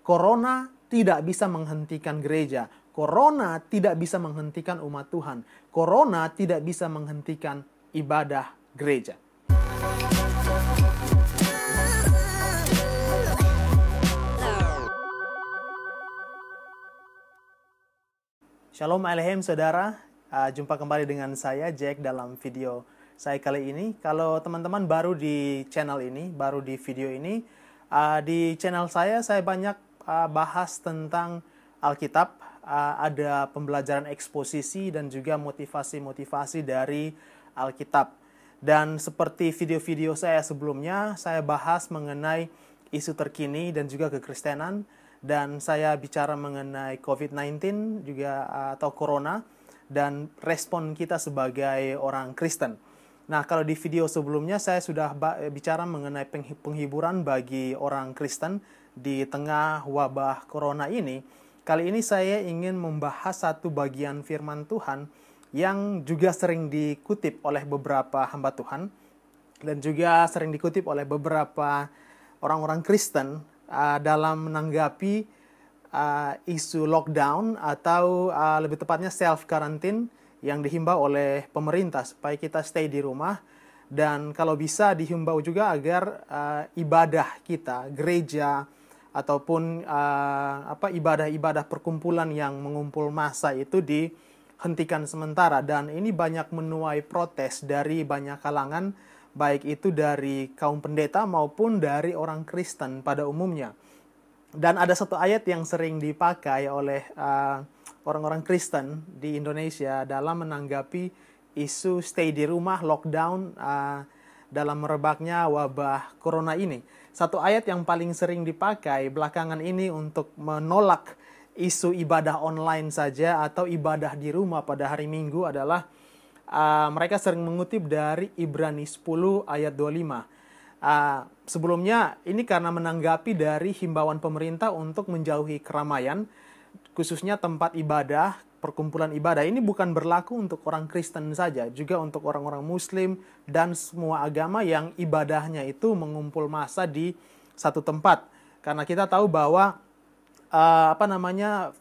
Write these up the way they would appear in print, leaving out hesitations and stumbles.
Corona tidak bisa menghentikan gereja. Corona tidak bisa menghentikan umat Tuhan. Corona tidak bisa menghentikan ibadah gereja. Shalom Alehem saudara, jumpa kembali dengan saya Jack dalam video saya kali ini. Kalau teman-teman baru di channel ini, baru di video ini, di channel saya banyak bahas tentang Alkitab. Ada pembelajaran eksposisi dan juga motivasi-motivasi dari Alkitab. Dan seperti video-video saya sebelumnya, saya bahas mengenai isu terkini dan juga kekristenan. Dan saya bicara mengenai COVID-19 juga atau Corona dan respon kita sebagai orang Kristen. Nah, kalau di video sebelumnya saya sudah bicara mengenai penghiburan bagi orang Kristen di tengah wabah Corona ini. Kali ini saya ingin membahas satu bagian firman Tuhan yang juga sering dikutip oleh beberapa hamba Tuhan dan juga sering dikutip oleh beberapa orang-orang Kristen dalam menanggapi isu lockdown atau lebih tepatnya self-quarantine yang dihimbau oleh pemerintah supaya kita stay di rumah, dan kalau bisa dihimbau juga agar ibadah kita, gereja ataupun ibadah-ibadah perkumpulan yang mengumpul massa itu dihentikan sementara. Dan ini banyak menuai protes dari banyak kalangan, baik itu dari kaum pendeta maupun dari orang Kristen pada umumnya. Dan ada satu ayat yang sering dipakai oleh orang-orang Kristen di Indonesia dalam menanggapi isu stay di rumah, lockdown, dalam merebaknya wabah Corona ini. Satu ayat yang paling sering dipakai belakangan ini untuk menolak isu ibadah online saja atau ibadah di rumah pada hari Minggu adalah mereka sering mengutip dari Ibrani 10 ayat 25. Sebelumnya ini karena menanggapi dari himbauan pemerintah untuk menjauhi keramaian, khususnya tempat ibadah, perkumpulan ibadah. Ini bukan berlaku untuk orang Kristen saja, juga untuk orang-orang Muslim dan semua agama yang ibadahnya itu mengumpul massa di satu tempat. Karena kita tahu bahwa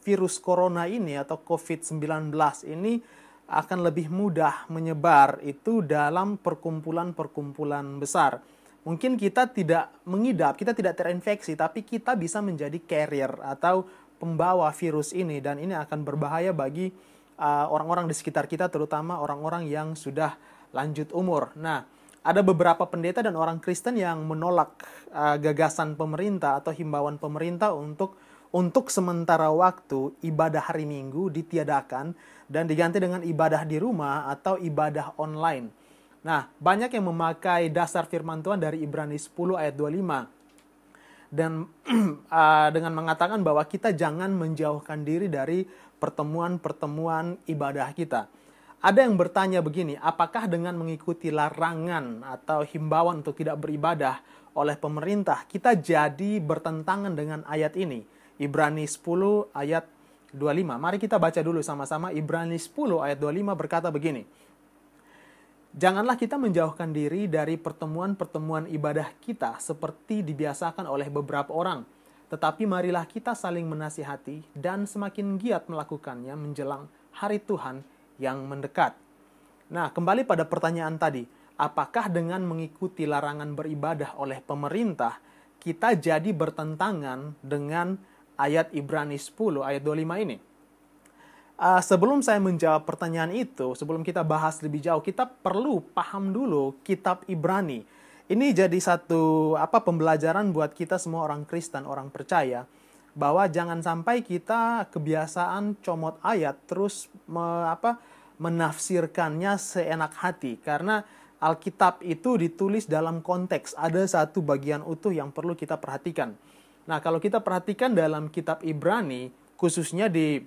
virus corona ini atau COVID-19 ini akan lebih mudah menyebar itu dalam perkumpulan-perkumpulan besar. Mungkin kita tidak mengidap, kita tidak terinfeksi, tapi kita bisa menjadi carrier atau pembawa virus ini, dan ini akan berbahaya bagi orang-orang di sekitar kita, terutama orang-orang yang sudah lanjut umur. Nah, ada beberapa pendeta dan orang Kristen yang menolak gagasan pemerintah atau himbauan pemerintah untuk sementara waktu ibadah hari Minggu ditiadakan dan diganti dengan ibadah di rumah atau ibadah online. Nah, banyak yang memakai dasar firman Tuhan dari Ibrani 10 ayat 25. Dan dengan mengatakan bahwa kita jangan menjauhkan diri dari pertemuan-pertemuan ibadah kita. Ada yang bertanya begini, apakah dengan mengikuti larangan atau himbauan untuk tidak beribadah oleh pemerintah, kita jadi bertentangan dengan ayat ini? Ibrani 10 ayat 25. Mari kita baca dulu sama-sama. Ibrani 10 ayat 25 berkata begini. Janganlah kita menjauhkan diri dari pertemuan-pertemuan ibadah kita seperti dibiasakan oleh beberapa orang. Tetapi marilah kita saling menasihati dan semakin giat melakukannya menjelang hari Tuhan yang mendekat. Nah, kembali pada pertanyaan tadi. Apakah dengan mengikuti larangan beribadah oleh pemerintah, kita jadi bertentangan dengan ayat Ibrani 10 ayat 25 ini? Sebelum saya menjawab pertanyaan itu, sebelum kita bahas lebih jauh, kita perlu paham dulu kitab Ibrani. Ini jadi satu pembelajaran buat kita semua orang Kristen, orang percaya, bahwa jangan sampai kita kebiasaan comot ayat terus menafsirkannya seenak hati, karena Alkitab itu ditulis dalam konteks, ada satu bagian utuh yang perlu kita perhatikan. Nah, kalau kita perhatikan dalam kitab Ibrani, khususnya di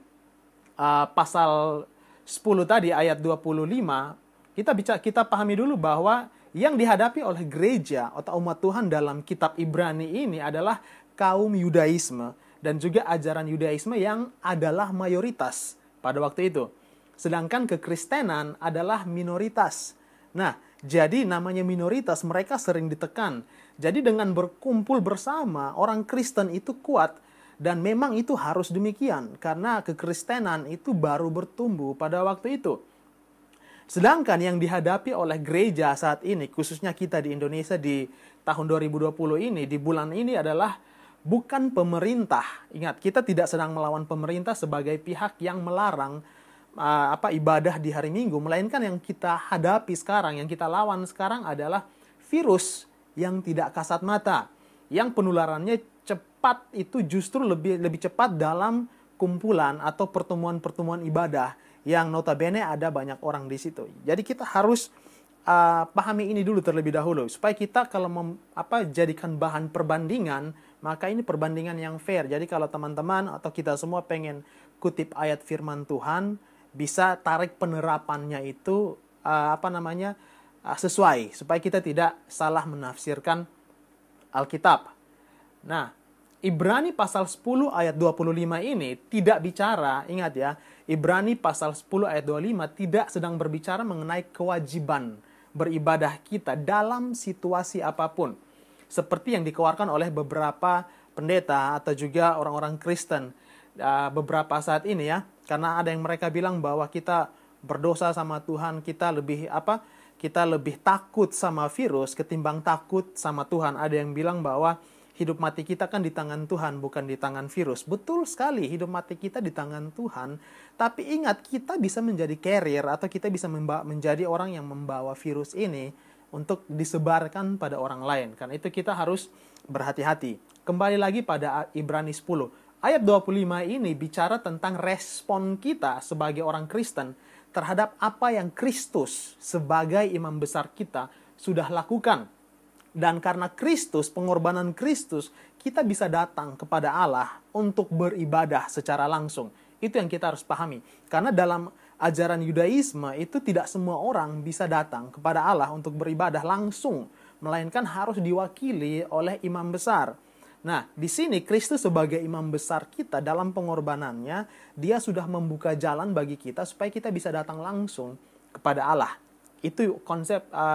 pasal 10 tadi ayat 25, kita pahami dulu bahwa yang dihadapi oleh gereja atau umat Tuhan dalam kitab Ibrani ini adalah kaum Yudaisme dan juga ajaran Yudaisme yang adalah mayoritas pada waktu itu. Sedangkan kekristenan adalah minoritas. Nah, jadi namanya minoritas, mereka sering ditekan. Jadi dengan berkumpul bersama, orang Kristen itu kuat. Dan memang itu harus demikian, karena kekristenan itu baru bertumbuh pada waktu itu. Sedangkan yang dihadapi oleh gereja saat ini, khususnya kita di Indonesia di tahun 2020 ini, di bulan ini adalah bukan pemerintah. Ingat, kita tidak sedang melawan pemerintah sebagai pihak yang melarang ibadah di hari Minggu, melainkan yang kita hadapi sekarang, yang kita lawan sekarang adalah virus yang tidak kasat mata, yang penularannya cepat, itu justru lebih cepat dalam kumpulan atau pertemuan-pertemuan ibadah yang notabene ada banyak orang di situ. Jadi kita harus pahami ini dulu terlebih dahulu supaya kita kalau jadikan bahan perbandingan, maka ini perbandingan yang fair. Jadi kalau teman-teman atau kita semua pengen kutip ayat firman Tuhan, bisa tarik penerapannya itu sesuai supaya kita tidak salah menafsirkan Alkitab. Nah, Ibrani pasal 10 ayat 25 ini tidak bicara, ingat ya, Ibrani pasal 10 ayat 25 tidak sedang berbicara mengenai kewajiban beribadah kita dalam situasi apapun. Seperti yang dikeluarkan oleh beberapa pendeta atau juga orang-orang Kristen beberapa saat ini ya. Karena ada yang mereka bilang bahwa kita berdosa sama Tuhan, kita lebih takut sama virus ketimbang takut sama Tuhan. Ada yang bilang bahwa hidup mati kita kan di tangan Tuhan, bukan di tangan virus. Betul sekali, hidup mati kita di tangan Tuhan. Tapi ingat, kita bisa menjadi carrier atau kita bisa menjadi orang yang membawa virus ini untuk disebarkan pada orang lain. Karena itu kita harus berhati-hati. Kembali lagi pada Ibrani 10. Ayat 25 ini bicara tentang respon kita sebagai orang Kristen terhadap apa yang Kristus sebagai imam besar kita sudah lakukan. Dan karena Kristus, pengorbanan Kristus, kita bisa datang kepada Allah untuk beribadah secara langsung. Itu yang kita harus pahami. Karena dalam ajaran Yudaisme itu tidak semua orang bisa datang kepada Allah untuk beribadah langsung, melainkan harus diwakili oleh imam besar. Nah, di sini Kristus sebagai imam besar kita dalam pengorbanannya, dia sudah membuka jalan bagi kita supaya kita bisa datang langsung kepada Allah. Itu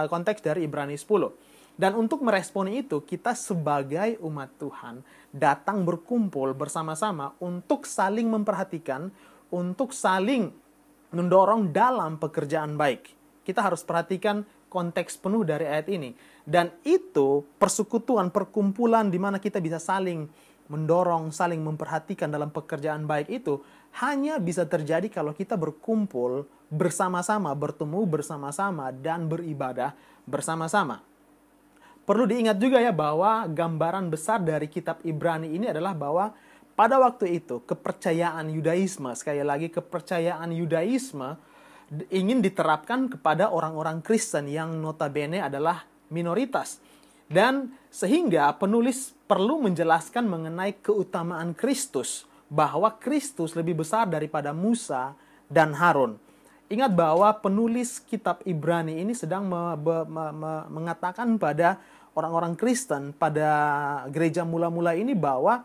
konteks dari Ibrani 10. Dan untuk merespon itu, kita sebagai umat Tuhan datang berkumpul bersama-sama untuk saling memperhatikan, untuk saling mendorong dalam pekerjaan baik. Kita harus perhatikan konteks penuh dari ayat ini. Dan itu persekutuan, perkumpulan di mana kita bisa saling mendorong, saling memperhatikan dalam pekerjaan baik itu hanya bisa terjadi kalau kita berkumpul bersama-sama, bertemu bersama-sama, dan beribadah bersama-sama. Perlu diingat juga ya bahwa gambaran besar dari kitab Ibrani ini adalah bahwa pada waktu itu kepercayaan Yudaisme, sekali lagi kepercayaan Yudaisme ingin diterapkan kepada orang-orang Kristen yang notabene adalah minoritas. Dan sehingga penulis perlu menjelaskan mengenai keutamaan Kristus, bahwa Kristus lebih besar daripada Musa dan Harun. Ingat bahwa penulis kitab Ibrani ini sedang mengatakan pada orang-orang Kristen pada gereja mula-mula ini bahwa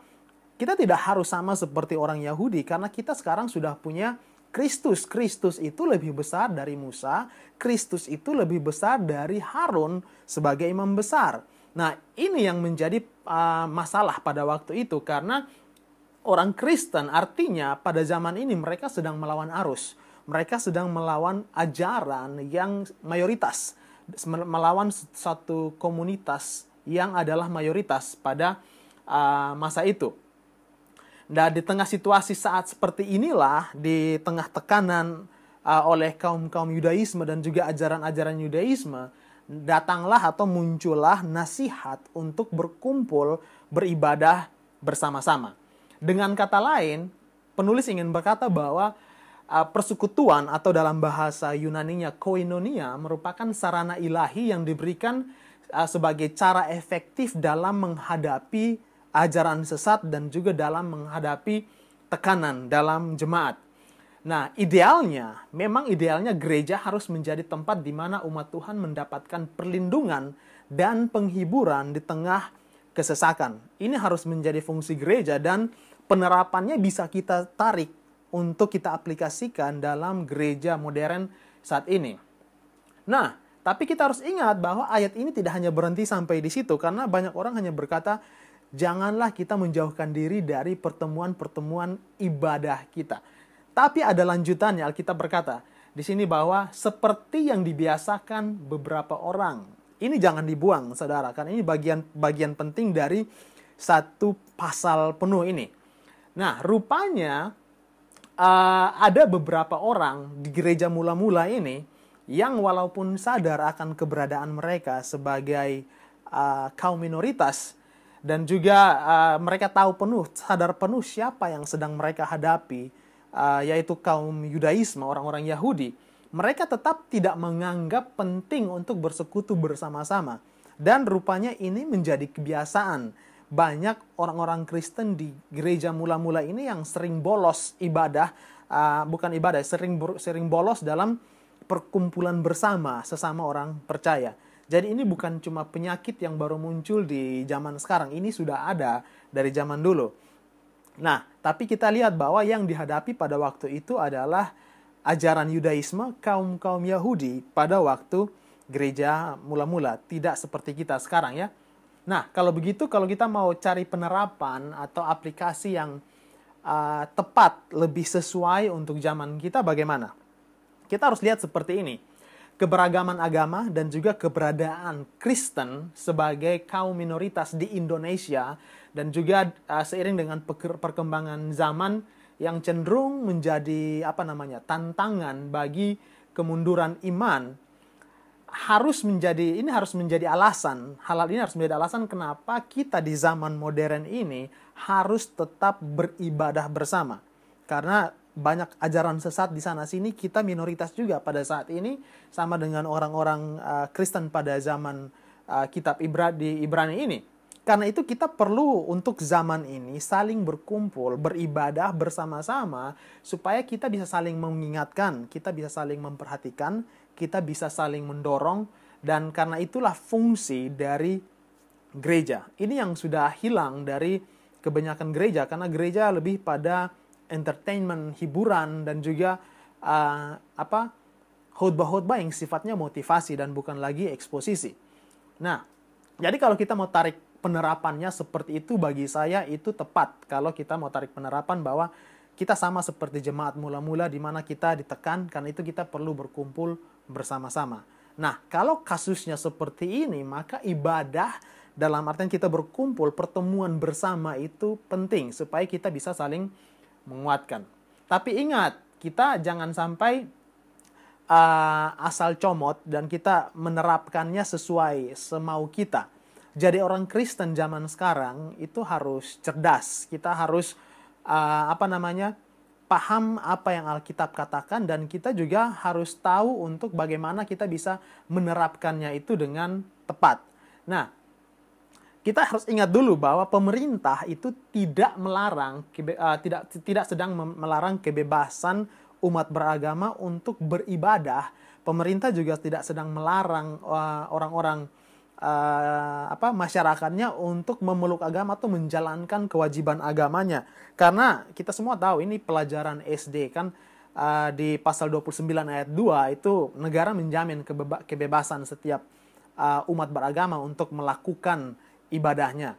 kita tidak harus sama seperti orang Yahudi karena kita sekarang sudah punya Kristus. Kristus itu lebih besar dari Musa, Kristus itu lebih besar dari Harun sebagai imam besar. Nah, ini yang menjadi masalah pada waktu itu karena orang Kristen artinya pada zaman ini mereka sedang melawan arus. Mereka sedang melawan ajaran yang mayoritas, melawan satu komunitas yang adalah mayoritas pada masa itu. Dan di tengah situasi saat seperti inilah, di tengah tekanan oleh kaum-kaum Yudaisme dan juga ajaran-ajaran Yudaisme, datanglah atau muncullah nasihat untuk berkumpul beribadah bersama-sama. Dengan kata lain, penulis ingin berkata bahwa persekutuan atau dalam bahasa Yunaninya koinonia merupakan sarana ilahi yang diberikan sebagai cara efektif dalam menghadapi ajaran sesat dan juga dalam menghadapi tekanan dalam jemaat. Nah, memang idealnya gereja harus menjadi tempat di mana umat Tuhan mendapatkan perlindungan dan penghiburan di tengah kesesakan. Ini harus menjadi fungsi gereja dan penerapannya bisa kita tarik untuk kita aplikasikan dalam gereja modern saat ini. Nah, tapi kita harus ingat bahwa ayat ini tidak hanya berhenti sampai di situ, karena banyak orang hanya berkata, janganlah kita menjauhkan diri dari pertemuan-pertemuan ibadah kita. Tapi ada lanjutannya, Alkitab berkata di sini bahwa seperti yang dibiasakan beberapa orang. Ini jangan dibuang, saudara, karena ini bagian penting dari satu pasal penuh ini. Nah, rupanya ada beberapa orang di gereja mula-mula ini yang walaupun sadar akan keberadaan mereka sebagai kaum minoritas, dan juga mereka tahu sadar penuh siapa yang sedang mereka hadapi, yaitu kaum Yudaisme, orang-orang Yahudi, mereka tetap tidak menganggap penting untuk bersekutu bersama-sama. Dan rupanya ini menjadi kebiasaan. Banyak orang-orang Kristen di gereja mula-mula ini yang sering bolos ibadah, sering bolos dalam perkumpulan bersama sesama orang percaya. Jadi ini bukan cuma penyakit yang baru muncul di zaman sekarang, ini sudah ada dari zaman dulu. Nah, tapi kita lihat bahwa yang dihadapi pada waktu itu adalah ajaran Yudaisme, kaum Yahudi pada waktu gereja mula-mula, tidak seperti kita sekarang ya. Nah, kalau begitu, kalau kita mau cari penerapan atau aplikasi yang tepat, lebih sesuai untuk zaman kita, bagaimana? Kita harus lihat seperti ini. Keberagaman agama dan juga keberadaan Kristen sebagai kaum minoritas di Indonesia, dan juga seiring dengan perkembangan zaman yang cenderung menjadi tantangan bagi kemunduran iman, harus menjadi alasan. Hal ini harus menjadi alasan kenapa kita di zaman modern ini harus tetap beribadah bersama. Karena banyak ajaran sesat di sana-sini, kita minoritas juga pada saat ini, sama dengan orang-orang Kristen pada zaman kitab Ibrani ini. Karena itu kita perlu untuk zaman ini saling berkumpul, beribadah bersama-sama, supaya kita bisa saling mengingatkan, kita bisa saling memperhatikan, kita bisa saling mendorong, dan karena itulah fungsi dari gereja. Ini yang sudah hilang dari kebanyakan gereja, karena gereja lebih pada entertainment, hiburan, dan juga khotbah-khotbah yang sifatnya motivasi dan bukan lagi eksposisi. Nah, jadi kalau kita mau tarik penerapannya seperti itu, bagi saya itu tepat. Kalau kita mau tarik penerapan bahwa kita sama seperti jemaat mula-mula di mana kita ditekan, karena itu kita perlu berkumpul bersama-sama. Nah, kalau kasusnya seperti ini, maka ibadah dalam artian kita berkumpul, pertemuan bersama itu penting supaya kita bisa saling menguatkan. Tapi ingat, kita jangan sampai asal comot dan kita menerapkannya sesuai semau kita. Jadi orang Kristen zaman sekarang itu harus cerdas. Kita harus paham apa yang Alkitab katakan, dan kita juga harus tahu untuk bagaimana kita bisa menerapkannya itu dengan tepat. Nah, kita harus ingat dulu bahwa pemerintah itu tidak sedang melarang kebebasan umat beragama untuk beribadah. Pemerintah juga tidak sedang melarang orang-orang masyarakatnya untuk memeluk agama atau menjalankan kewajiban agamanya. Karena kita semua tahu ini pelajaran SD kan, di pasal 29 ayat 2 itu negara menjamin kebebasan setiap umat beragama untuk melakukan ibadahnya.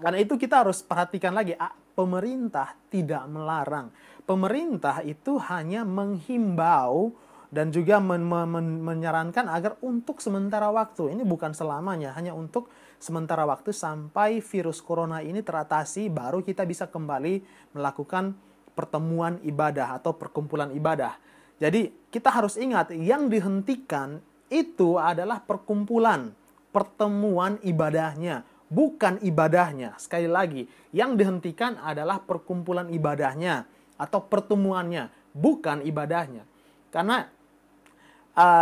Karena itu kita harus perhatikan lagi, pemerintah tidak melarang. Pemerintah itu hanya menghimbau dan juga menyarankan agar untuk sementara waktu, ini bukan selamanya, hanya untuk sementara waktu sampai virus corona ini teratasi, baru kita bisa kembali melakukan pertemuan ibadah atau perkumpulan ibadah. Jadi kita harus ingat, yang dihentikan itu adalah perkumpulan, pertemuan ibadahnya, bukan ibadahnya. Sekali lagi, yang dihentikan adalah perkumpulan ibadahnya atau pertemuannya, bukan ibadahnya. Karena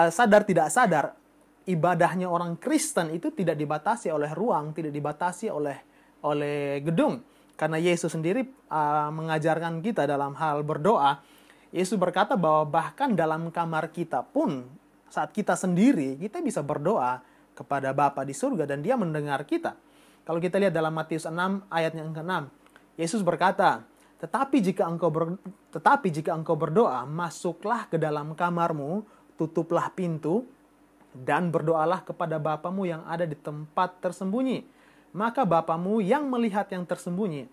sadar tidak sadar, ibadahnya orang Kristen itu tidak dibatasi oleh ruang, tidak dibatasi oleh gedung. Karena Yesus sendiri mengajarkan kita dalam hal berdoa. Yesus berkata bahwa bahkan dalam kamar kita pun, saat kita sendiri, kita bisa berdoa kepada Bapa di surga dan Dia mendengar kita. Kalau kita lihat dalam Matius 6 ayat yang ke-6, Yesus berkata, Tetapi jika engkau berdoa, masuklah ke dalam kamarmu, tutuplah pintu, dan berdoalah kepada Bapamu yang ada di tempat tersembunyi. maka Bapamu yang melihat yang tersembunyi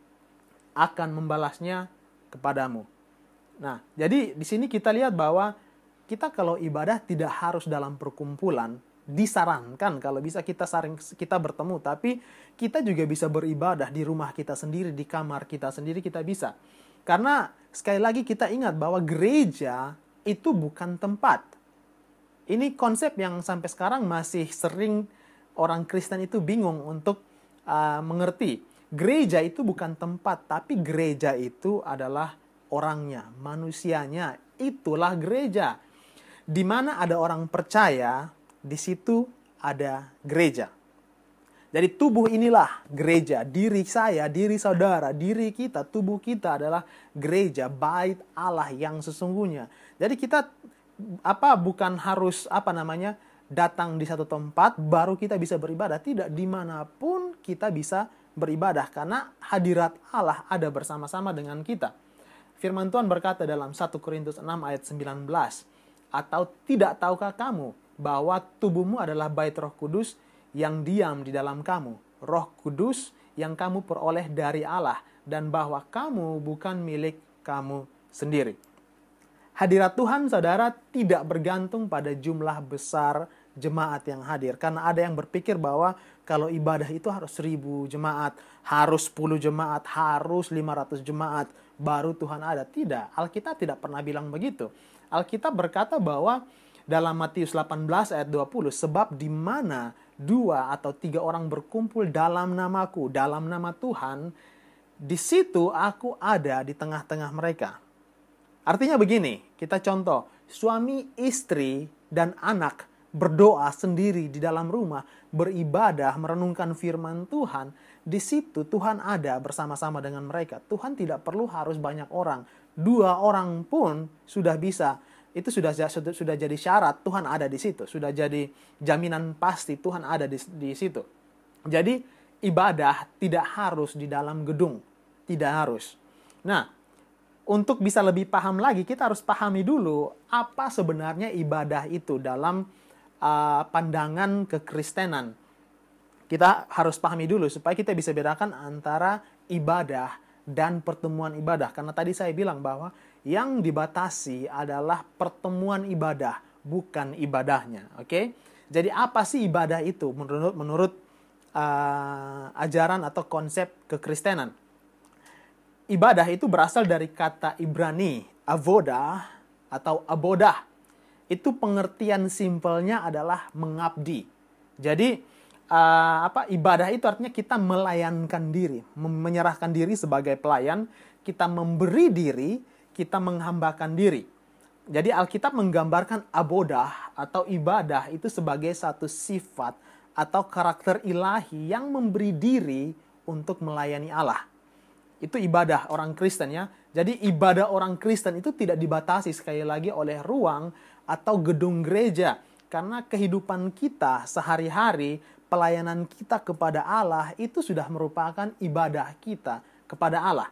akan membalasnya kepadamu. Nah, jadi di sini kita lihat bahwa kita kalau ibadah tidak harus dalam perkumpulan, disarankan kalau bisa kita bertemu, tapi kita juga bisa beribadah di rumah kita sendiri, di kamar kita sendiri kita bisa. Karena sekali lagi kita ingat bahwa gereja itu bukan tempat. Ini konsep yang sampai sekarang masih sering orang Kristen itu bingung untuk mengerti. Gereja itu bukan tempat, tapi gereja itu adalah orangnya, manusianya. Itulah gereja. Di mana ada orang percaya, di situ ada gereja. Jadi tubuh inilah gereja. Diri saya, diri saudara, diri kita, tubuh kita adalah gereja, bait Allah yang sesungguhnya. Jadi kita bukan harus datang di satu tempat baru kita bisa beribadah. Tidak, dimanapun kita bisa beribadah karena hadirat Allah ada bersama-sama dengan kita. Firman Tuhan berkata dalam 1 Korintus 6 ayat 19, atau tidak tahukah kamu bahwa tubuhmu adalah bait Roh Kudus yang diam di dalam kamu, Roh Kudus yang kamu peroleh dari Allah, dan bahwa kamu bukan milik kamu sendiri. Hadirat Tuhan, saudara, tidak bergantung pada jumlah besar jemaat yang hadir. Karena ada yang berpikir bahwa kalau ibadah itu harus 1000 jemaat, harus 10 jemaat, harus 500 jemaat, baru Tuhan ada. Tidak, Alkitab tidak pernah bilang begitu. Alkitab berkata bahwa dalam Matius 18 ayat 20, sebab di mana 2 atau 3 orang berkumpul dalam namaku, dalam nama Tuhan, di situ aku ada di tengah-tengah mereka. Artinya begini, kita contoh, suami, istri, dan anak berdoa sendiri di dalam rumah, beribadah, merenungkan firman Tuhan, di situ Tuhan ada bersama-sama dengan mereka. Tuhan tidak perlu harus banyak orang. 2 orang pun sudah bisa. Itu sudah jadi syarat Tuhan ada di situ. Sudah jadi jaminan pasti Tuhan ada di situ. Jadi ibadah tidak harus di dalam gedung. Tidak harus. Nah, untuk bisa lebih paham lagi, kita harus pahami dulu apa sebenarnya ibadah itu dalam pandangan kekristenan. Kita harus pahami dulu supaya kita bisa bedakan antara ibadah dan pertemuan ibadah. Karena tadi saya bilang bahwa yang dibatasi adalah pertemuan ibadah, bukan ibadahnya. Oke? Jadi apa sih ibadah itu menurut ajaran atau konsep kekristenan? Ibadah itu berasal dari kata Ibrani, avodah atau abodah. Itu pengertian simpelnya adalah mengabdi. Jadi ibadah itu artinya kita melayankan diri, menyerahkan diri sebagai pelayan, kita memberi diri, kita menghambakan diri. Jadi Alkitab menggambarkan abodah atau ibadah itu sebagai satu sifat atau karakter ilahi yang memberi diri untuk melayani Allah. Itu ibadah orang Kristen ya. Jadi ibadah orang Kristen itu tidak dibatasi sekali lagi oleh ruang atau gedung gereja. Karena kehidupan kita sehari-hari, pelayanan kita kepada Allah itu sudah merupakan ibadah kita kepada Allah.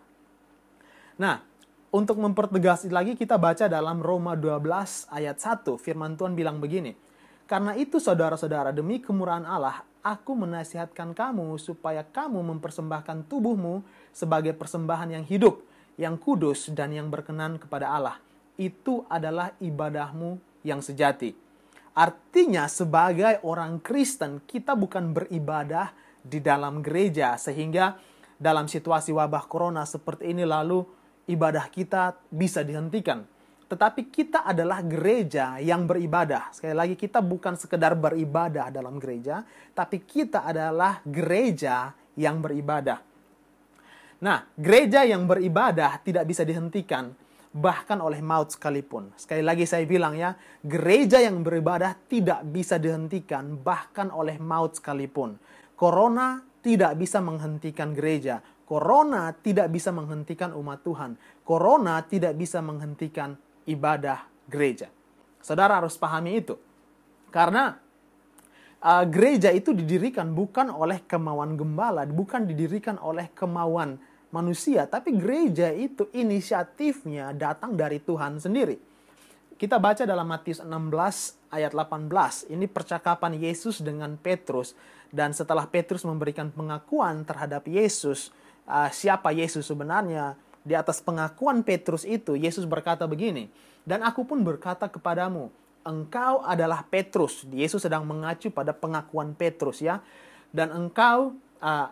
Nah, untuk mempertegas lagi kita baca dalam Roma 12 ayat 1. Firman Tuhan bilang begini. Karena itu saudara-saudara, demi kemurahan Allah, aku menasihatkan kamu supaya kamu mempersembahkan tubuhmu sebagai persembahan yang hidup, yang kudus, dan yang berkenan kepada Allah. Itu adalah ibadahmu yang sejati. Artinya sebagai orang Kristen, kita bukan beribadah di dalam gereja, sehingga dalam situasi wabah corona seperti ini lalu ibadah kita bisa dihentikan. Tetapi kita adalah gereja yang beribadah. Sekali lagi, kita bukan sekedar beribadah dalam gereja, tapi kita adalah gereja yang beribadah. Nah, gereja yang beribadah tidak bisa dihentikan, bahkan oleh maut sekalipun. Sekali lagi saya bilang ya, gereja yang beribadah tidak bisa dihentikan, bahkan oleh maut sekalipun. Corona tidak bisa menghentikan gereja. Corona tidak bisa menghentikan umat Tuhan. Corona tidak bisa menghentikan ibadah gereja. Saudara harus pahami itu. Karena gereja itu didirikan bukan oleh kemauan gembala, bukan didirikan oleh kemauan manusia, tapi gereja itu inisiatifnya datang dari Tuhan sendiri. Kita baca dalam Matius 16 ayat 18. Ini percakapan Yesus dengan Petrus. Dan setelah Petrus memberikan pengakuan terhadap Yesus, siapa Yesus sebenarnya, di atas pengakuan Petrus itu, Yesus berkata begini, "Dan aku pun berkata kepadamu, engkau adalah Petrus." Yesus sedang mengacu pada pengakuan Petrus ya. "Dan engkau,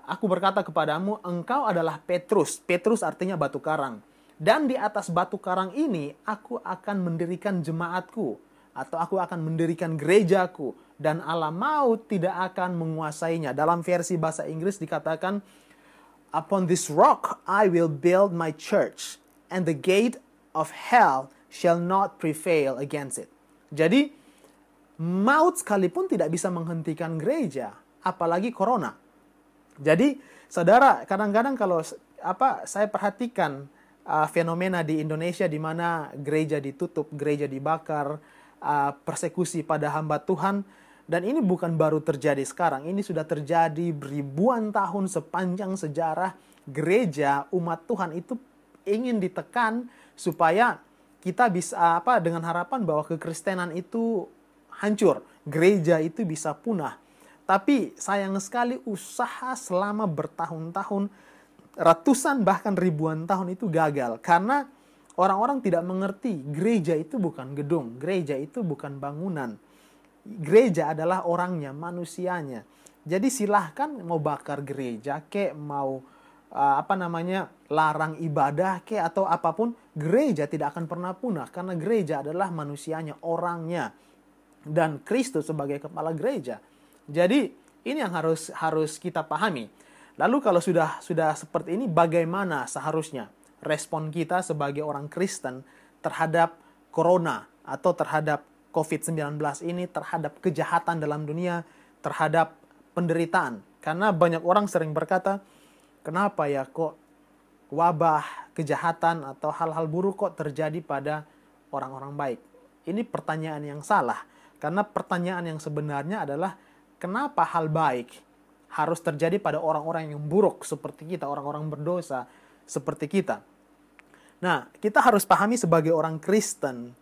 aku berkata kepadamu, engkau adalah Petrus." Petrus artinya batu karang. "Dan di atas batu karang ini aku akan mendirikan jemaatku," atau aku akan mendirikan gerejaku, "dan alam maut tidak akan menguasainya." Dalam versi bahasa Inggris dikatakan, "Upon this rock I will build my church, and the gate of hell shall not prevail against it." Jadi, maut sekalipun tidak bisa menghentikan gereja, apalagi corona. Jadi, saudara, kadang-kadang kalau saya perhatikan fenomena di Indonesia di mana gereja ditutup, gereja dibakar, persekusi pada hamba Tuhan, dan ini bukan baru terjadi sekarang, ini sudah terjadi ribuan tahun sepanjang sejarah gereja umat Tuhan itu ingin ditekan supaya kita bisa dengan harapan bahwa kekristenan itu hancur, gereja itu bisa punah. Tapi sayang sekali usaha selama bertahun-tahun, ratusan bahkan ribuan tahun itu gagal. Karena orang-orang tidak mengerti gereja itu bukan gedung, gereja itu bukan bangunan. Gereja adalah orangnya, manusianya. Jadi silahkan mau bakar gereja, mau larang ibadah atau apapun, gereja tidak akan pernah punah. Karena gereja adalah manusianya, orangnya. Dan Kristus sebagai kepala gereja. Jadi ini yang harus kita pahami. Lalu kalau sudah seperti ini, bagaimana seharusnya respon kita sebagai orang Kristen terhadap corona atau terhadap COVID-19 ini, terhadap kejahatan dalam dunia, terhadap penderitaan? Karena banyak orang sering berkata, kenapa ya kok wabah, kejahatan atau hal-hal buruk kok terjadi pada orang-orang baik? Ini pertanyaan yang salah. Karena pertanyaan yang sebenarnya adalah, kenapa hal baik harus terjadi pada orang-orang yang buruk seperti kita, orang-orang berdosa seperti kita? Nah, kita harus pahami sebagai orang Kristen,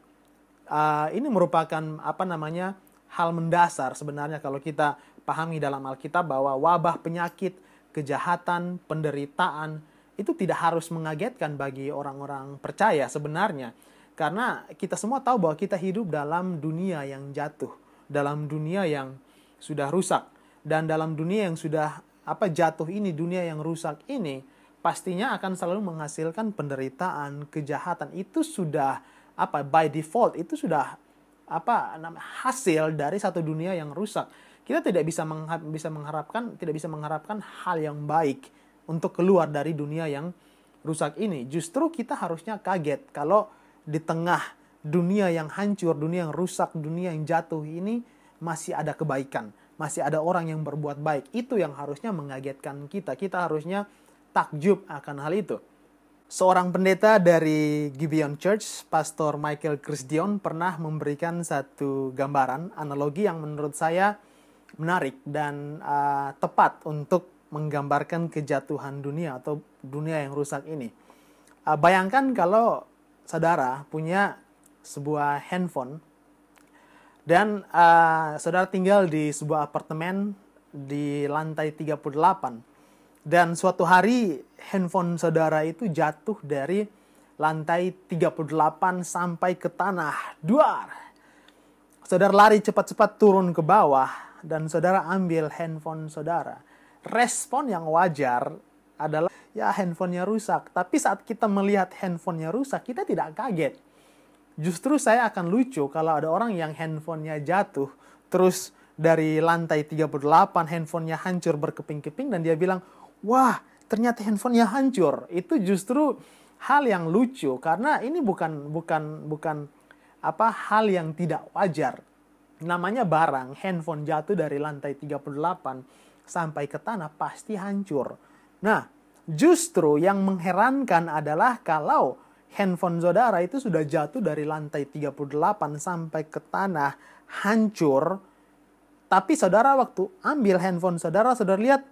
ini merupakan hal mendasar sebenarnya kalau kita pahami dalam Alkitab bahwa wabah, penyakit, kejahatan, penderitaan itu tidak harus mengagetkan bagi orang-orang percaya sebenarnya. Karena kita semua tahu bahwa kita hidup dalam dunia yang jatuh, dalam dunia yang sudah rusak. Dan dalam dunia yang sudah jatuh ini, dunia yang rusak ini, pastinya akan selalu menghasilkan penderitaan, kejahatan. Itu sudah by default, itu sudah hasil dari satu dunia yang rusak. Kita tidak bisa mengharapkan hal yang baik untuk keluar dari dunia yang rusak ini. Justru kita harusnya kaget kalau di tengah dunia yang hancur, dunia yang rusak, dunia yang jatuh ini masih ada kebaikan. Masih ada orang yang berbuat baik. Itu yang harusnya mengagetkan kita. Kita harusnya takjub akan hal itu. Seorang pendeta dari Gibeon Church, Pastor Michael Christian, pernah memberikan satu gambaran, analogi yang menurut saya menarik dan tepat untuk menggambarkan kejatuhan dunia atau dunia yang rusak ini. Bayangkan kalau saudara punya sebuah handphone, dan saudara tinggal di sebuah apartemen di lantai 38. Dan suatu hari handphone saudara itu jatuh dari lantai 38 sampai ke tanah. Duar! Saudara lari cepat-cepat turun ke bawah dan saudara ambil handphone saudara. Respon yang wajar adalah, ya handphonenya rusak. Tapi saat kita melihat handphonenya rusak, kita tidak kaget. Justru saya akan lucu kalau ada orang yang handphonenya jatuh, terus dari lantai 38 handphonenya hancur berkeping-keping dan dia bilang, wah ternyata handphonenya hancur. Itu justru hal yang lucu karena ini bukan hal yang tidak wajar. Namanya barang, handphone jatuh dari lantai 38 sampai ke tanah pasti hancur. Nah, justru yang mengherankan adalah kalau handphone saudara itu sudah jatuh dari lantai 38 sampai ke tanah, hancur. Tapi saudara waktu ambil handphone saudara lihat,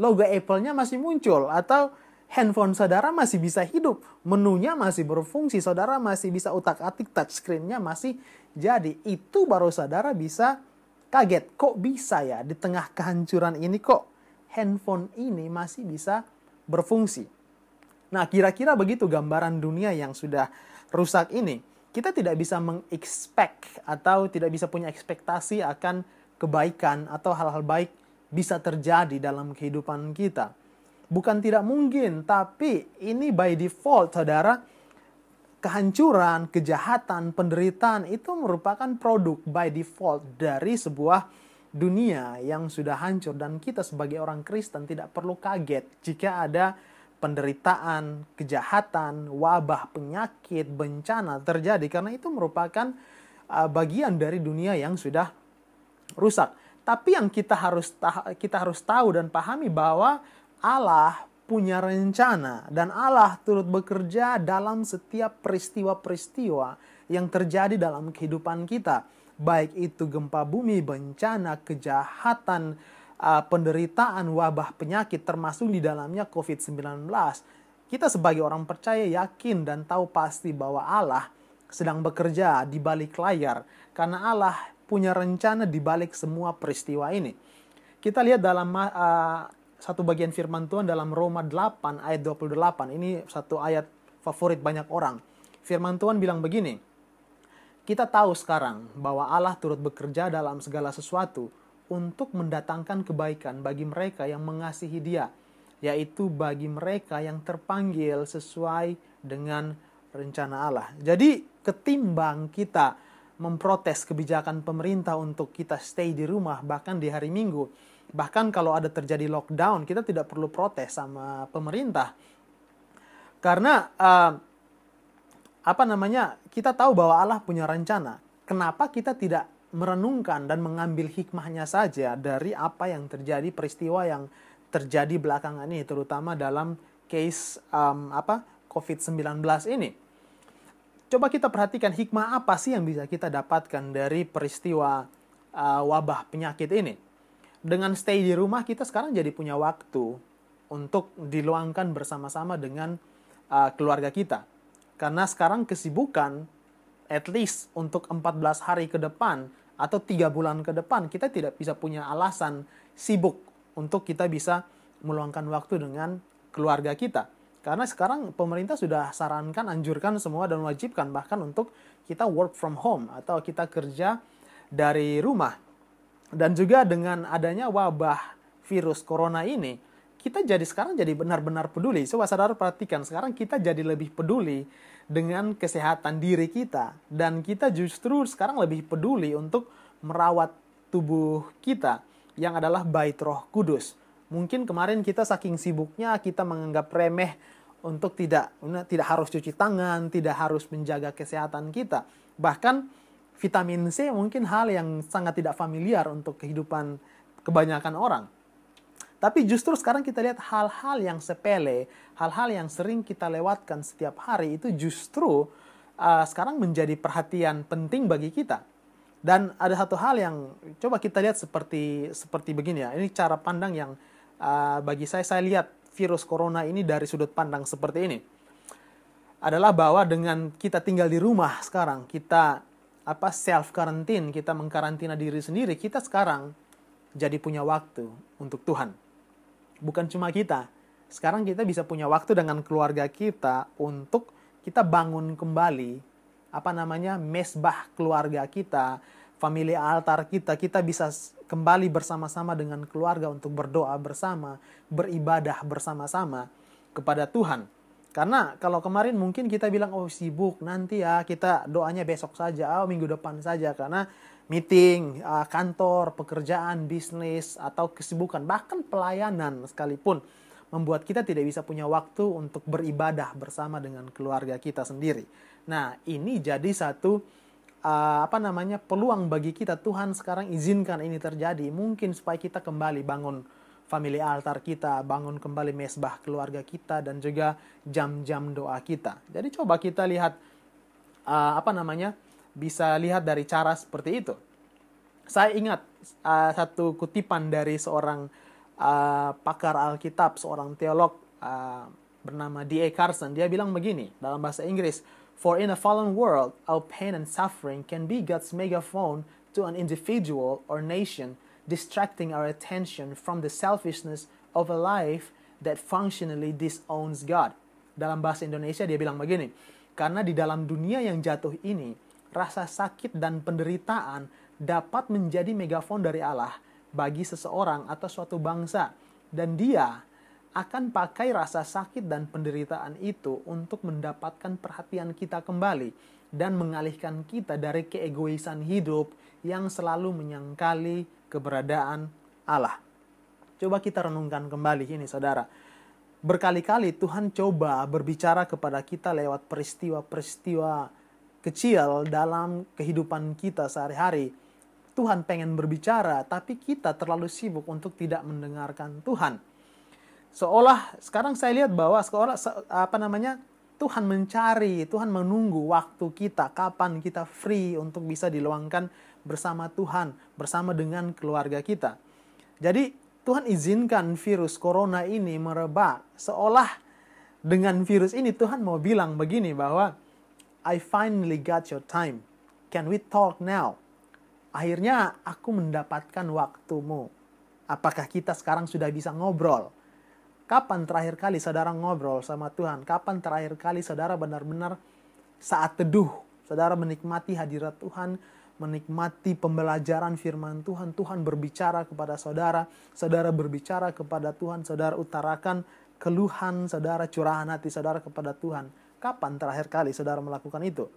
logo Apple-nya masih muncul. Atau handphone saudara masih bisa hidup, menunya masih berfungsi, saudara masih bisa utak-atik, touchscreen-nya masih jadi. Itu baru saudara bisa kaget, kok bisa ya di tengah kehancuran ini kok handphone ini masih bisa berfungsi. Nah, kira-kira begitu gambaran dunia yang sudah rusak ini. Kita tidak bisa mengexpect atau tidak bisa punya ekspektasi akan kebaikan atau hal-hal baik bisa terjadi dalam kehidupan kita. Bukan tidak mungkin, tapi ini by default, saudara. Kehancuran, kejahatan, penderitaan itu merupakan produk by default dari sebuah dunia yang sudah hancur. Dan kita sebagai orang Kristen tidak perlu kaget jika ada penderitaan, kejahatan, wabah, penyakit, bencana terjadi. Karena itu merupakan bagian dari dunia yang sudah rusak. Tapi yang kita harus tahu dan pahami bahwa Allah punya rencana dan Allah turut bekerja dalam setiap peristiwa-peristiwa yang terjadi dalam kehidupan kita. Baik itu gempa bumi, bencana, kejahatan, penderitaan, wabah, penyakit, termasuk di dalamnya COVID-19. Kita sebagai orang percaya yakin dan tahu pasti bahwa Allah sedang bekerja di balik layar. Karena Allah punya rencana di balik semua peristiwa ini. Kita lihat dalam satu bagian firman Tuhan dalam Roma 8 ayat 28. Ini satu ayat favorit banyak orang. Firman Tuhan bilang begini, kita tahu sekarang bahwa Allah turut bekerja dalam segala sesuatu untuk mendatangkan kebaikan bagi mereka yang mengasihi Dia, yaitu bagi mereka yang terpanggil sesuai dengan rencana Allah. Jadi ketimbang kita memprotes kebijakan pemerintah untuk kita stay di rumah, bahkan di hari Minggu, bahkan kalau ada terjadi lockdown, kita tidak perlu protes sama pemerintah. Karena kita tahu bahwa Allah punya rencana. Kenapa kita tidak merenungkan dan mengambil hikmahnya saja dari apa yang terjadi, peristiwa yang terjadi belakangan ini, terutama dalam case COVID-19 ini. Coba kita perhatikan hikmah apa sih yang bisa kita dapatkan dari peristiwa wabah penyakit ini. Dengan stay di rumah, kita sekarang jadi punya waktu untuk diluangkan bersama-sama dengan keluarga kita. Karena sekarang kesibukan, at least untuk 14 hari ke depan, atau 3 bulan ke depan, kita tidak bisa punya alasan sibuk untuk kita bisa meluangkan waktu dengan keluarga kita. Karena sekarang pemerintah sudah sarankan, anjurkan semua dan wajibkan bahkan untuk kita work from home atau kita kerja dari rumah. Dan juga dengan adanya wabah virus corona ini, kita sekarang jadi benar-benar peduli. Coba saudara perhatikan, sekarang kita jadi lebih peduli dengan kesehatan diri kita. Dan kita justru sekarang lebih peduli untuk merawat tubuh kita yang adalah bait Roh Kudus. Mungkin kemarin kita saking sibuknya, kita menganggap remeh untuk tidak harus cuci tangan, tidak harus menjaga kesehatan kita. Bahkan vitamin C mungkin hal yang sangat tidak familiar untuk kehidupan kebanyakan orang. Tapi justru sekarang kita lihat hal-hal yang sepele, hal-hal yang sering kita lewatkan setiap hari itu justru sekarang menjadi perhatian penting bagi kita. Dan ada satu hal yang coba kita lihat seperti begini ya. Ini cara pandang yang bagi saya lihat virus corona ini dari sudut pandang seperti ini. Adalah bahwa dengan kita tinggal di rumah sekarang, kita self quarantine, kita mengkarantina diri sendiri, kita sekarang jadi punya waktu untuk Tuhan. Bukan cuma kita. Sekarang kita bisa punya waktu dengan keluarga kita untuk kita bangun kembali mesbah keluarga kita, family altar kita. Kita bisa kembali bersama-sama dengan keluarga untuk berdoa bersama, beribadah bersama-sama kepada Tuhan. Karena kalau kemarin mungkin kita bilang, oh sibuk, nanti ya kita doanya besok saja, minggu depan saja. Karena meeting, kantor, pekerjaan, bisnis, atau kesibukan, bahkan pelayanan sekalipun membuat kita tidak bisa punya waktu untuk beribadah bersama dengan keluarga kita sendiri. Nah, ini jadi satu peluang bagi kita. Tuhan sekarang izinkan ini terjadi, mungkin supaya kita kembali bangun family altar kita, bangun kembali mesbah keluarga kita, dan juga jam-jam doa kita. Jadi coba kita lihat bisa lihat dari cara seperti itu. Saya ingat satu kutipan dari seorang pakar Alkitab, seorang teolog bernama D.A. Carson. Dia bilang begini dalam bahasa Inggris, "For in a fallen world, our pain and suffering can be God's megaphone to an individual or nation, distracting our attention from the selfishness of a life that functionally disowns God." Dalam bahasa Indonesia dia bilang begini, karena di dalam dunia yang jatuh ini, rasa sakit dan penderitaan dapat menjadi megafon dari Allah bagi seseorang atau suatu bangsa. Dan dia akan pakai rasa sakit dan penderitaan itu untuk mendapatkan perhatian kita kembali dan mengalihkan kita dari keegoisan hidup yang selalu menyangkali keberadaan Allah. Coba kita renungkan kembali ini, saudara. Berkali-kali Tuhan coba berbicara kepada kita lewat peristiwa-peristiwa kecil dalam kehidupan kita sehari-hari. Tuhan pengen berbicara, tapi kita terlalu sibuk untuk tidak mendengarkan Tuhan. Seolah sekarang saya lihat bahwa Tuhan mencari, Tuhan menunggu waktu kita, kapan kita free untuk bisa diluangkan bersama Tuhan, bersama dengan keluarga kita. Jadi Tuhan izinkan virus corona ini merebak, seolah dengan virus ini Tuhan mau bilang begini bahwa I finally got your time. Can we talk now? Akhirnya aku mendapatkan waktumu. Apakah kita sekarang sudah bisa ngobrol? Kapan terakhir kali saudara ngobrol sama Tuhan? Kapan terakhir kali saudara benar-benar saat teduh, saudara menikmati hadirat Tuhan, menikmati pembelajaran firman Tuhan, Tuhan berbicara kepada saudara, saudara berbicara kepada Tuhan, saudara utarakan keluhan saudara, curahan hati saudara kepada Tuhan. Kapan terakhir kali saudara melakukan itu?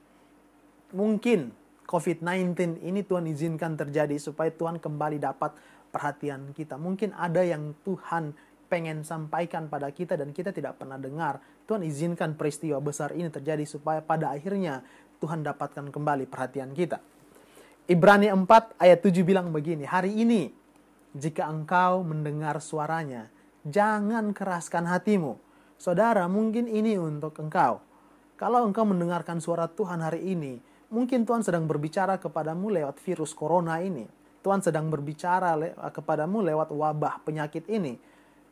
Mungkin COVID-19 ini Tuhan izinkan terjadi supaya Tuhan kembali dapat perhatian kita. Mungkin ada yang Tuhan pengen sampaikan pada kita dan kita tidak pernah dengar. Tuhan izinkan peristiwa besar ini terjadi supaya pada akhirnya Tuhan dapatkan kembali perhatian kita. Ibrani 4 ayat 7 bilang begini, "Hari ini, jika engkau mendengar suaranya, jangan keraskan hatimu." Saudara, mungkin ini untuk engkau. Kalau engkau mendengarkan suara Tuhan hari ini, mungkin Tuhan sedang berbicara kepadamu lewat virus corona ini. Tuhan sedang berbicara kepadamu lewat wabah penyakit ini.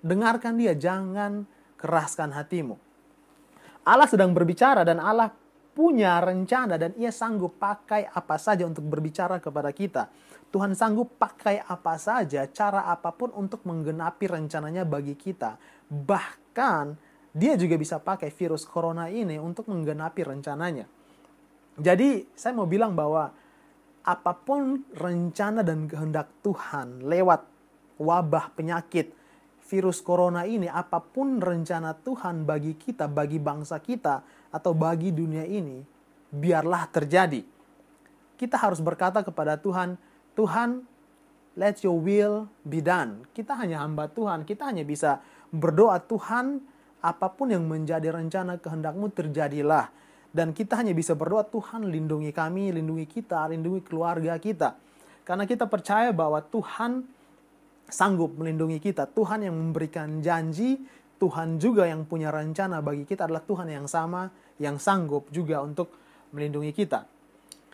Dengarkan dia, jangan keraskan hatimu. Allah sedang berbicara dan Allah punya rencana dan ia sanggup pakai apa saja untuk berbicara kepada kita. Tuhan sanggup pakai apa saja, cara apapun untuk menggenapi rencananya bagi kita. Bahkan dia juga bisa pakai virus corona ini untuk menggenapi rencananya. Jadi saya mau bilang bahwa apapun rencana dan kehendak Tuhan lewat wabah penyakit virus corona ini, apapun rencana Tuhan bagi kita, bagi bangsa kita, atau bagi dunia ini, biarlah terjadi. Kita harus berkata kepada Tuhan, Tuhan, let your will be done. Kita hanya hamba Tuhan, kita hanya bisa berdoa, Tuhan, apapun yang menjadi rencana kehendak-Mu terjadilah. Dan kita hanya bisa berdoa, Tuhan lindungi kami, lindungi kita, lindungi keluarga kita. Karena kita percaya bahwa Tuhan sanggup melindungi kita. Tuhan yang memberikan janji, Tuhan juga yang punya rencana bagi kita adalah Tuhan yang sama, yang sanggup juga untuk melindungi kita.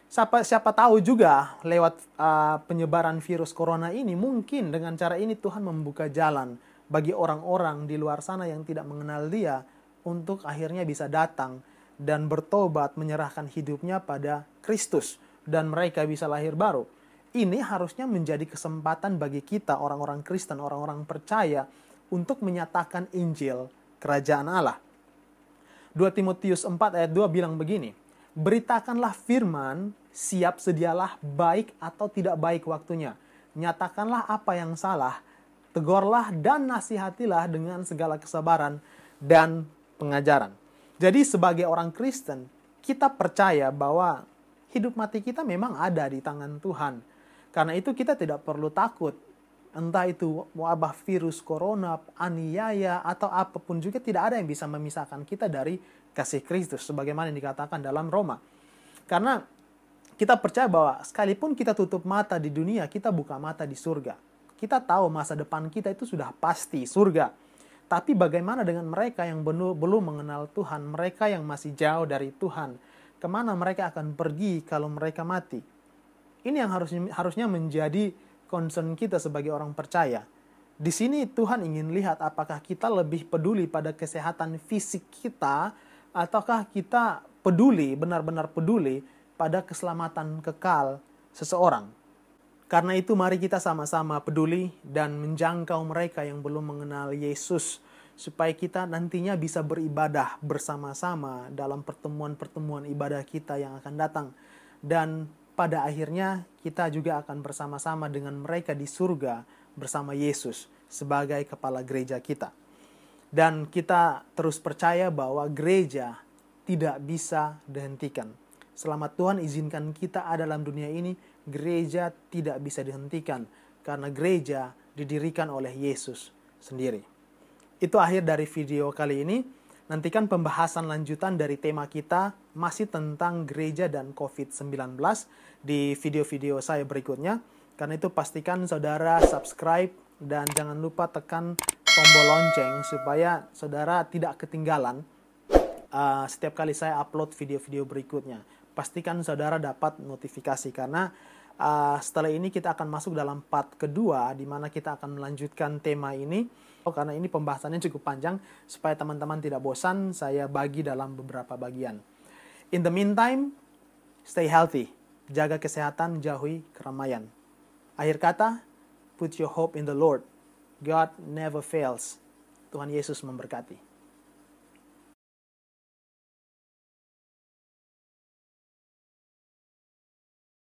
Siapa tahu juga lewat penyebaran virus corona ini, mungkin dengan cara ini Tuhan membuka jalan bagi orang-orang di luar sana yang tidak mengenal Dia untuk akhirnya bisa datang dan bertobat, menyerahkan hidupnya pada Kristus, dan mereka bisa lahir baru. Ini harusnya menjadi kesempatan bagi kita, orang-orang Kristen, orang-orang percaya, untuk menyatakan Injil Kerajaan Allah. 2 Timotius 4 ayat 2 bilang begini, "Beritakanlah firman, siap sedialah baik atau tidak baik waktunya. Nyatakanlah apa yang salah, tegurlah dan nasihatilah dengan segala kesabaran dan pengajaran." Jadi sebagai orang Kristen, kita percaya bahwa hidup mati kita memang ada di tangan Tuhan. Karena itu kita tidak perlu takut. Entah itu wabah virus corona, aniaya, atau apapun juga, tidak ada yang bisa memisahkan kita dari kasih Kristus. Sebagaimana yang dikatakan dalam Roma. Karena kita percaya bahwa sekalipun kita tutup mata di dunia, kita buka mata di surga. Kita tahu masa depan kita itu sudah pasti surga. Tapi bagaimana dengan mereka yang belum mengenal Tuhan, mereka yang masih jauh dari Tuhan? Kemana mereka akan pergi kalau mereka mati? Ini yang harusnya menjadi concern kita sebagai orang percaya. Di sini Tuhan ingin lihat apakah kita lebih peduli pada kesehatan fisik kita, ataukah kita peduli, benar-benar peduli pada keselamatan kekal seseorang. Karena itu mari kita sama-sama peduli dan menjangkau mereka yang belum mengenal Yesus, supaya kita nantinya bisa beribadah bersama-sama dalam pertemuan-pertemuan ibadah kita yang akan datang. Dan pada akhirnya kita juga akan bersama-sama dengan mereka di surga bersama Yesus sebagai kepala gereja kita. Dan kita terus percaya bahwa gereja tidak bisa dihentikan. Selama Tuhan izinkan kita ada dalam dunia ini, gereja tidak bisa dihentikan karena gereja didirikan oleh Yesus sendiri. Itu akhir dari video kali ini. Nantikan pembahasan lanjutan dari tema kita masih tentang gereja dan COVID-19 di video-video saya berikutnya. Karena itu pastikan saudara subscribe dan jangan lupa tekan tombol lonceng supaya saudara tidak ketinggalan setiap kali saya upload video-video berikutnya. Pastikan saudara dapat notifikasi karena setelah ini kita akan masuk dalam part kedua di mana kita akan melanjutkan tema ini. Karena ini pembahasannya cukup panjang, supaya teman-teman tidak bosan, saya bagi dalam beberapa bagian. In the meantime, stay healthy, jaga kesehatan, jauhi keramaian. Akhir kata, put your hope in the Lord. God never fails. Tuhan Yesus memberkati.